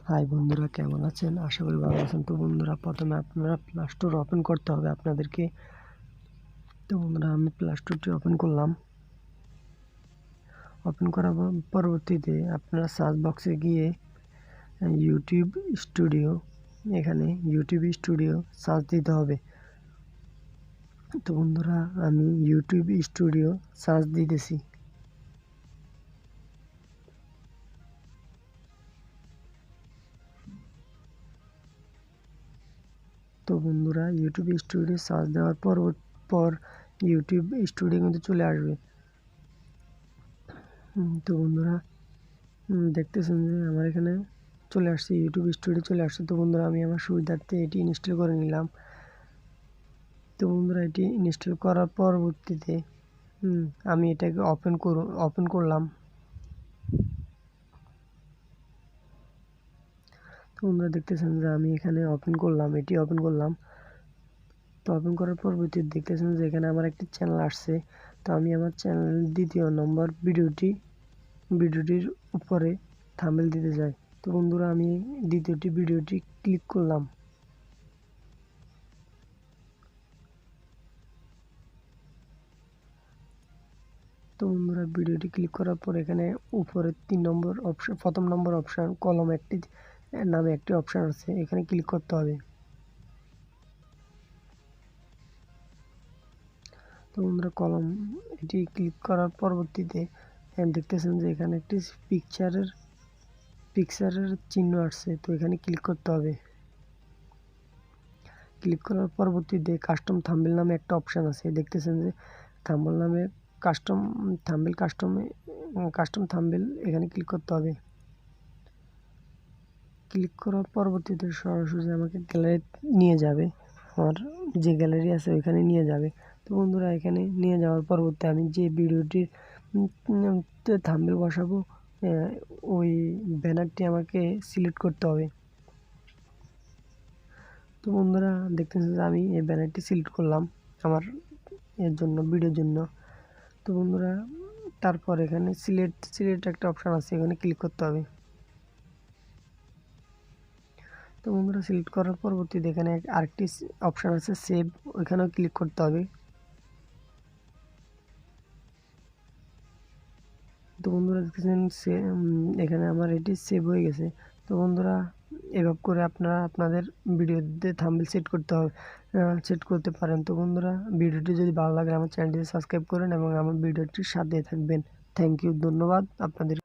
High বন্ধুরা, কেমন আছেন? আশা করি ভালো আছেন। তো বন্ধুরা, প্রথমে আপনারা প্লে স্টোর ওপেন করতে হবে আপনাদেরকে। তো বন্ধুরা, আমি প্লে স্টোরটি ওপেন করলাম। ওপেন করার পরবর্তীতে আপনারা সার্চ বক্সে গিয়ে ইউটিউব স্টুডিও, এখানে ইউটিউব স্টুডিও সার্চ দিতে হবে। তো বন্ধুরা, আমি ইউটিউব স্টুডিও সার্চ দিতেছি। তো বন্ধুরা, ইউটিউব স্টুডিও সার্চ দেওয়ার পর ইউটিউব স্টুডিও কিন্তু চলে আসবে। তো বন্ধুরা, দেখতেছেন যে আমার এখানে চলে আসছে, ইউটিউব স্টুডিও চলে আসছে। তো বন্ধুরা, আমি আমার সুবিধার্থে এটি ইনস্টল করে নিলাম। তো বন্ধুরা, এটি ইনস্টল করার পরবর্তীতে আমি এটাকে ওপেন করলাম। তো বন্ধুরা, দেখতেছেন যে আমি এখানে এটি ওপেন করলাম। তো ওপেন করার পরবর্তীতে দেখতেছেন যে এখানে আমার একটি চ্যানেল আসছে। তো আমি আমার চ্যানেল দ্বিতীয় নম্বর ভিডিওটির উপরে থাম্বনেল দিতে যাই। তো বন্ধুরা, আমি ভিডিওটি ক্লিক করলাম। তো বন্ধুরা, ভিডিওটি ক্লিক করার পর এখানে উপরে প্রথম নম্বর অপশান কলম নামে একটি অপশান আছে, এখানে ক্লিক করতে হবে। তো বন্ধুরা, এটি ক্লিক করার পরবর্তীতে দেখতেছেন যে এখানে একটি পিকচারের চিহ্ন আসছে। তো এখানে ক্লিক করতে হবে। ক্লিক করার পরবর্তীতে কাস্টম থাম্বনেল নামে একটা অপশান আছে, দেখতেছেন যে থাম্বনেল নামে কাস্টম থাম্বনেল এখানে ক্লিক করতে হবে। ক্লিক করার পরবর্তীতে সরাসরি আমাকে গ্যালারি নিয়ে যাবে, আমার যে গ্যালারি আছে ওইখানে নিয়ে যাবে। তো বন্ধুরা, এখানে নিয়ে যাওয়ার পরবর্তী আমি যে ভিডিওটির থাম্বনেল বসাবো, ওই ব্যানারটি আমাকে সিলেক্ট করতে হবে। তো বন্ধুরা, দেখতেছেন যে আমি এই ব্যানারটি সিলেক্ট করলাম আমার ভিডিওর জন্য। তো বন্ধুরা, তারপর এখানে সিলেক্ট একটা অপশান আছে, এখানে ক্লিক করতে হবে। তো বন্ধুরা, সিলেক্ট করার পরবর্তীতে এখানে আরেকটি অপশান আছে সেভ, ওইখানেও ক্লিক করতে হবে। তো বন্ধুরা, দেখতেছেন এখানে আমার এটি সেভ হয়ে গেছে। তো বন্ধুরা, এভাবে করে আপনারা আপনাদের ভিডিওতে থাম্বনেল সেট করতে পারেন। তো বন্ধুরা, ভিডিওটি যদি ভালো লাগে আমার চ্যানেলটি সাবস্ক্রাইব করেন এবং আমার ভিডিওটির সাথে থাকবেন। থ্যাংক ইউ, ধন্যবাদ আপনাদের।